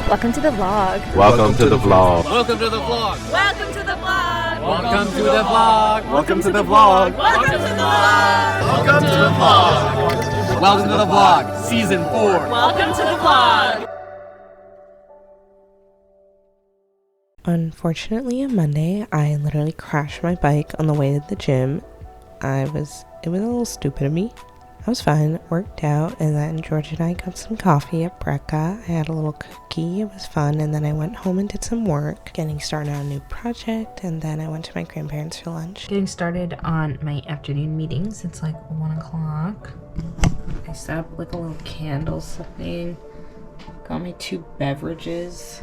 Welcome to the vlog. Welcome to the vlog. Welcome to the vlog. Welcome to the vlog. Welcome to the vlog. Welcome to the vlog. Welcome to the vlog. Welcome to the vlog. Welcome to the vlog. Season 4. Welcome to the vlog. Unfortunately, on Monday, I literally crashed my bike on the way to the gym. It was a little stupid of me. I was fine, worked out, and then George and I got some coffee at Brink. I had a little cookie, it was fun, and then I went home and did some work, getting started on a new project, and then I went to my grandparents for lunch. Getting started on my afternoon meetings. It's like 1 o'clock. I set up like a little candle setting. Got my 2 beverages.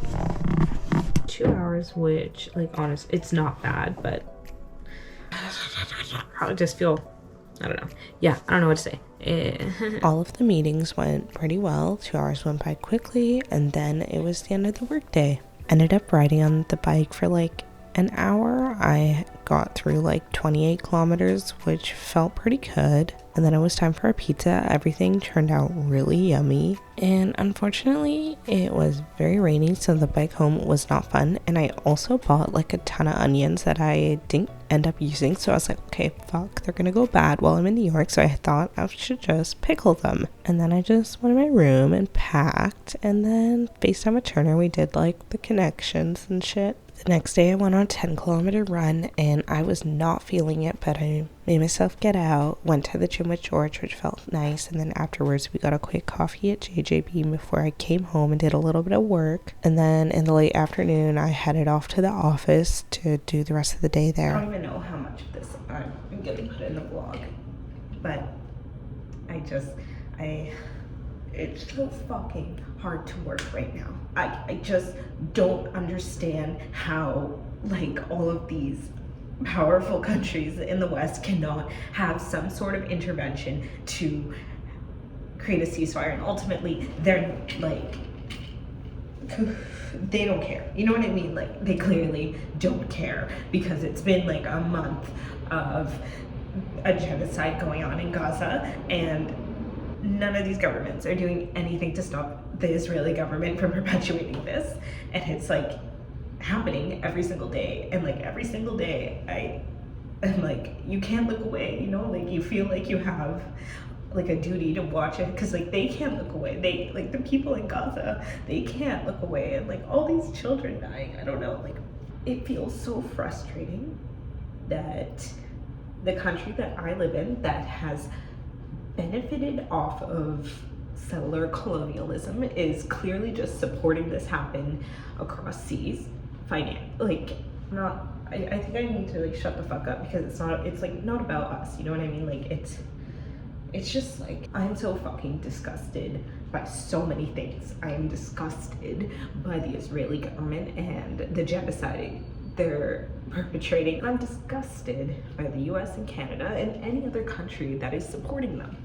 2 hours, which, like, honest, it's not bad, but I just feel, I don't know. Yeah, I don't know what to say. All of the meetings went pretty well. 2 hours went by quickly, and then it was the end of the workday. Ended up riding on the bike for like an hour. I got through like 28 kilometers, which felt pretty good. And then it was time for a pizza. Everything turned out really yummy. And unfortunately, it was very rainy, so the bike home was not fun. And I also bought like a ton of onions that I didn't end up using. So I was like, okay, fuck, they're gonna go bad while I'm in New York. So I thought I should just pickle them. And then I just went in my room and packed. And then FaceTime with Turner, we did like the connections and shit. The next day I went on a 10-kilometer run and I was not feeling it, but I made myself get out, went to the gym with George, which felt nice, and then afterwards we got a quick coffee at JJB before I came home and did a little bit of work. And then in the late afternoon I headed off to the office to do the rest of the day there. I don't even know how much of this I'm gonna put in the vlog, but it's so fucking hard to work right now. I just don't understand how, like, all of these powerful countries in the West cannot have some sort of intervention to create a ceasefire, and ultimately they're like, they don't care. You know what I mean? Like, they clearly don't care because it's been like a month of a genocide going on in Gaza, and none of these governments are doing anything to stop the Israeli government from perpetuating this. And it's like happening every single day. And like every single day, I'm like, you can't look away, you know? Like, you feel like you have like a duty to watch it, because like they can't look away. They, like, the people in Gaza, they can't look away. And like all these children dying, I don't know, like, it feels so frustrating that the country that I live in, that has benefited off of settler colonialism, is clearly just supporting this happen across seas. I think I need to like shut the fuck up, because it's like not about us, you know what I mean? Like, it's just like, I'm so fucking disgusted by so many things. I am disgusted by the Israeli government and the genocide they're perpetrating. I'm disgusted by the US and Canada and any other country that is supporting them.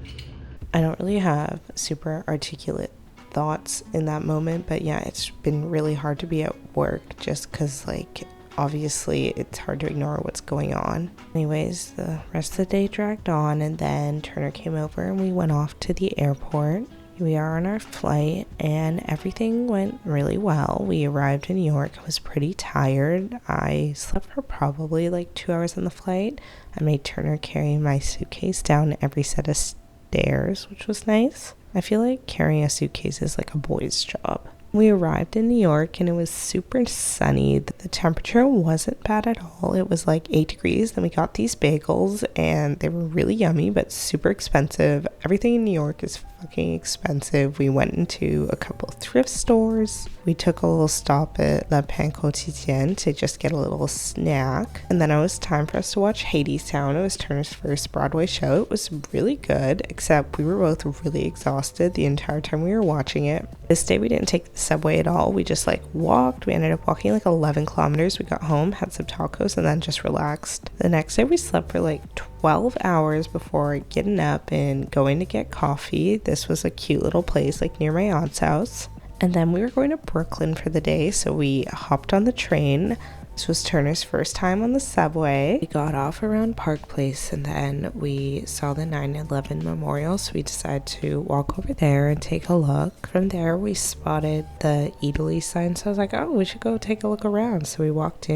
I don't really have super articulate thoughts in that moment, but yeah, it's been really hard to be at work just because, like, obviously it's hard to ignore what's going on. Anyways, the rest of the day dragged on, and then Turner came over and we went off to the airport. We are on our flight and everything went really well. We arrived in New York. I was pretty tired. I slept for probably like 2 hours on the flight. I made Turner carry my suitcase down every set of stairs, which was nice. I feel like carrying a suitcase is like a boy's job. We arrived in New York and it was super sunny. The temperature wasn't bad at all. It was like 8 degrees. Then we got these bagels and they were really yummy but super expensive. Everything in New York is fucking expensive. We went into a couple thrift stores. We took a little stop at La Pain Quotidien to just get a little snack. And then it was time for us to watch Hadestown. It was Turner's first Broadway show. It was really good, except we were both really exhausted the entire time we were watching it. This day we didn't take the subway at all. We just like walked. We ended up walking like 11 kilometers. We got home, had some tacos, and then just relaxed. The next day we slept for like 12 hours before getting up and going to get coffee. This was a cute little place like near my aunt's house. And then we were going to Brooklyn for the day, so we hopped on the train, This was Turner's first time on the subway. We got off around Park Place and then we saw the 9/11 memorial, so we decided to walk over there and take a look. From there we spotted the Italy sign, so I was like, oh, we should go take a look around. So we walked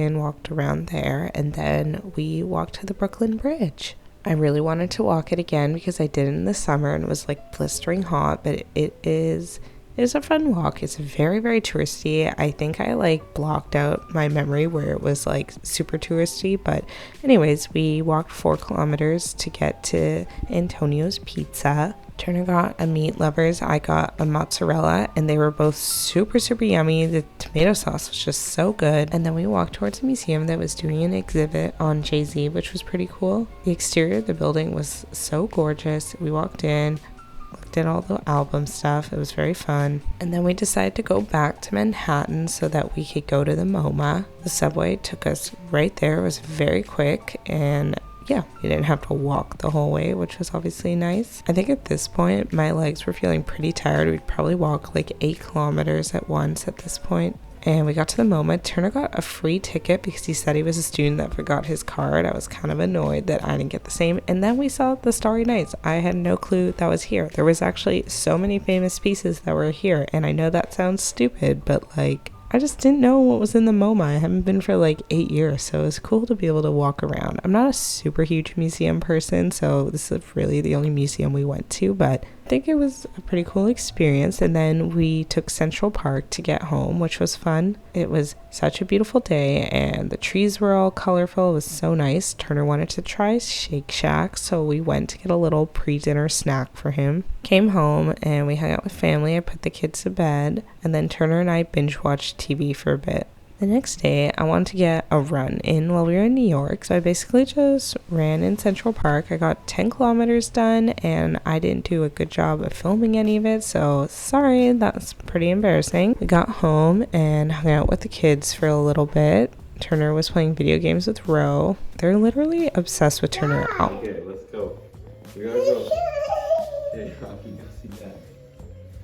around there, and then we walked to the Brooklyn Bridge. I really wanted to walk it again because I did it in the summer and it was like blistering hot, but it is a fun walk. It's very, very touristy. I think I like blocked out my memory where it was like super touristy, but anyways, we walked 4 kilometers to get to Antonio's Pizza. Turner got a meat lovers, I got a mozzarella, and they were both super, super yummy. The tomato sauce was just so good. And then we walked towards a museum that was doing an exhibit on Jay-Z, which was pretty cool. The exterior of the building was so gorgeous. We walked in, looked at all the album stuff. It was very fun. And then we decided to go back to Manhattan so that we could go to the MoMA. The subway took us right there. It was very quick, and yeah, we didn't have to walk the whole way, which was obviously nice. I think at this point my legs were feeling pretty tired. We'd probably walk like 8 kilometers at once at this point. And we got to the MoMA. Turner got a free ticket because he said he was a student that forgot his card. I was kind of annoyed that I didn't get the same. And then we saw the Starry Nights. I had no clue that was here. There was actually so many famous pieces that were here. And I know that sounds stupid, but like, I just didn't know what was in the MoMA. I haven't been for like 8 years, so it was cool to be able to walk around. I'm not a super huge museum person, so this is really the only museum we went to, but I think it was a pretty cool experience. And then we took Central Park to get home, which was fun. It was such a beautiful day, and the trees were all colorful. It was so nice. Turner wanted to try Shake Shack, so we went to get a little pre-dinner snack for him. Came home, and we hung out with family. I put the kids to bed, and then Turner and I binge-watched TV for a bit. The next day, I wanted to get a run in while we were in New York, so I basically just ran in Central Park. I got 10 kilometers done, and I didn't do a good job of filming any of it, so sorry, that's pretty embarrassing. We got home and hung out with the kids for a little bit. Turner was playing video games with Ro. They're literally obsessed with Turner. Okay, let's go. We gotta go. Hey, Rocky, go see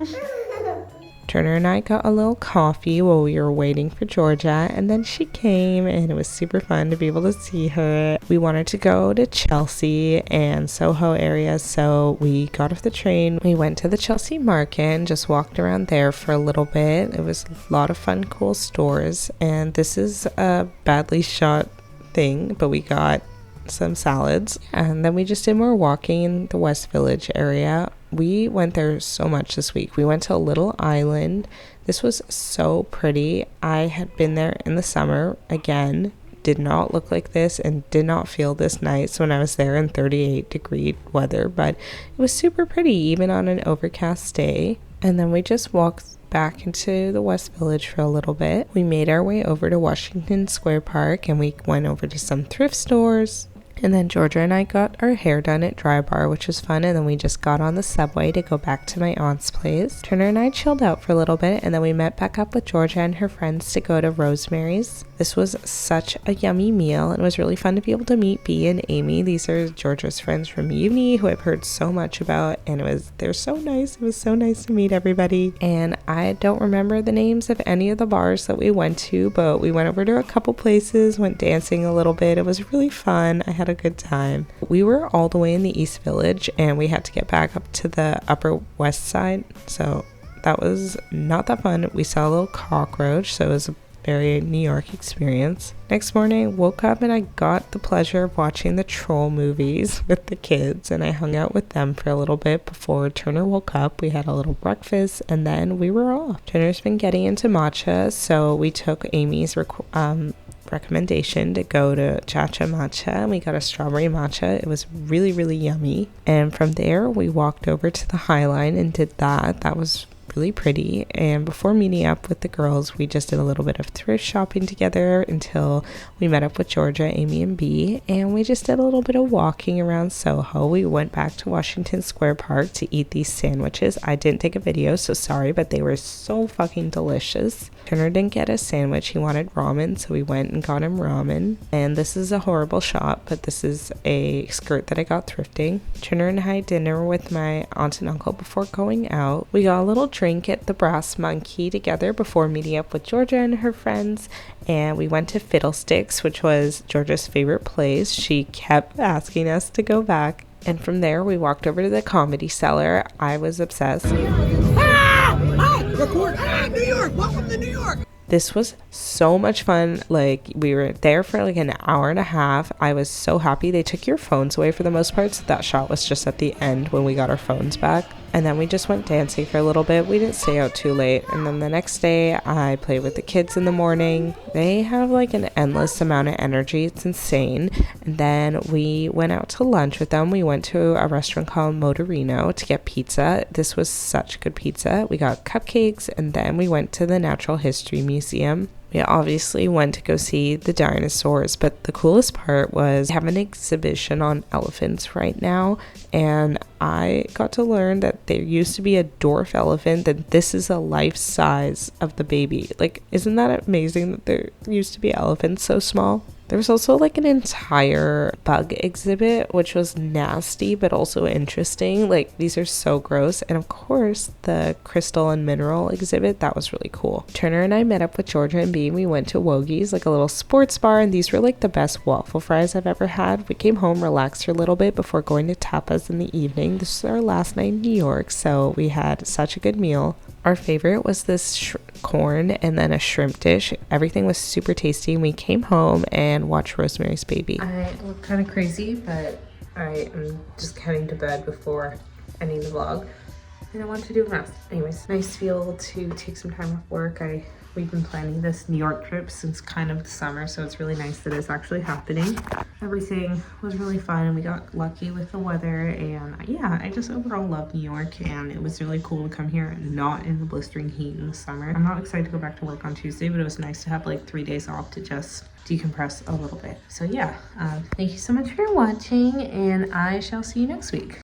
Dad. Turner and I got a little coffee while we were waiting for Georgia, and then she came, and it was super fun to be able to see her. We wanted to go to Chelsea and Soho area, so we got off the train. We went to the Chelsea market and just walked around there for a little bit. It was a lot of fun, cool stores, and this is a badly shot thing, but we got some salads, and then we just did more walking in the West Village area. We went there so much this week. We went to a little island. This was so pretty. I had been there in the summer. Again, did not look like this and did not feel this nice when I was there in 38-degree weather, but it was super pretty even on an overcast day. And then we just walked back into the West Village for a little bit. We made our way over to Washington Square Park, and we went over to some thrift stores. And then Georgia and I got our hair done at Dry Bar, which was fun. And then we just got on the subway to go back to my aunt's place. Turner and I chilled out for a little bit, and then we met back up with Georgia and her friends to go to Rosemary's. This was such a yummy meal, and it was really fun to be able to meet Bea and Amy. These are Georgia's friends from uni who I've heard so much about, and they're so nice. It was so nice to meet everybody. And I don't remember the names of any of the bars that we went to, but we went over to a couple places, went dancing a little bit. It was really fun. I had a good time. We were all the way in the East Village, and we had to get back up to the Upper West Side, so that was not that fun. We saw a little cockroach, so it was a very New York experience. Next morning, woke up and I got the pleasure of watching the Troll movies with the kids, and I hung out with them for a little bit before Turner woke up. We had a little breakfast, and then we were off. Turner's been getting into matcha, so we took Amy's recommendation to go to Chacha Matcha, and we got a strawberry matcha. It was really, really yummy. And from there, we walked over to the High Line and did that. That was really pretty. And before meeting up with the girls, we just did a little bit of thrift shopping together until we met up with Georgia, Amy, and Bea, and we just did a little bit of walking around Soho. We went back to Washington Square Park to eat these sandwiches. I didn't take a video, so sorry, but they were so fucking delicious. Turner didn't get a sandwich. He wanted ramen, so we went and got him ramen. And this is a horrible shot, but this is a skirt that I got thrifting. Turner and I had dinner with my aunt and uncle before going out. We got a little drink at the Brass Monkey together before meeting up with Georgia and her friends, and we went to Fiddlesticks, which was Georgia's favorite place. She kept asking us to go back, and from there we walked over to the Comedy Cellar. I was obsessed. Record! New York! Welcome to New York! This was so much fun. Like, we were there for like an hour and a half. I was so happy. They took your phones away for the most part, so that shot was just at the end when we got our phones back. And then we just went dancing for a little bit. We didn't stay out too late. And then the next day, I played with the kids in the morning. They have like an endless amount of energy. It's insane. And then we went out to lunch with them. We went to a restaurant called Motorino to get pizza. This was such good pizza. We got cupcakes, and then we went to the Natural History Museum. We obviously went to go see the dinosaurs, but the coolest part was they have an exhibition on elephants right now, and I got to learn that there used to be a dwarf elephant, that this is a life size of the baby. Like, isn't that amazing that there used to be elephants so small? There was also like an entire bug exhibit, which was nasty but also interesting. Like, these are so gross. And of course, the crystal and mineral exhibit, that was really cool. Turner and I met up with Georgia and Bean. We went to Wogie's, like a little sports bar, and these were like the best waffle fries I've ever had. We came home, relaxed for a little bit before going to tapas in the evening. This was our last night in New York, so we had such a good meal. Our favorite was this corn and then a shrimp dish. Everything was super tasty, and we came home and watched Rosemary's Baby. I look kind of crazy, but I am just heading to bed before ending the vlog. And I want to do a mask. Anyways, nice to be able to take some time off work. We've been planning this New York trip since kind of the summer, so it's really nice that it's actually happening. Everything was really fun, and we got lucky with the weather, and yeah, I just overall love New York, and it was really cool to come here and not in the blistering heat in the summer. I'm not excited to go back to work on Tuesday, but it was nice to have like 3 days off to just decompress a little bit. So yeah, thank you so much for watching, and I shall see you next week.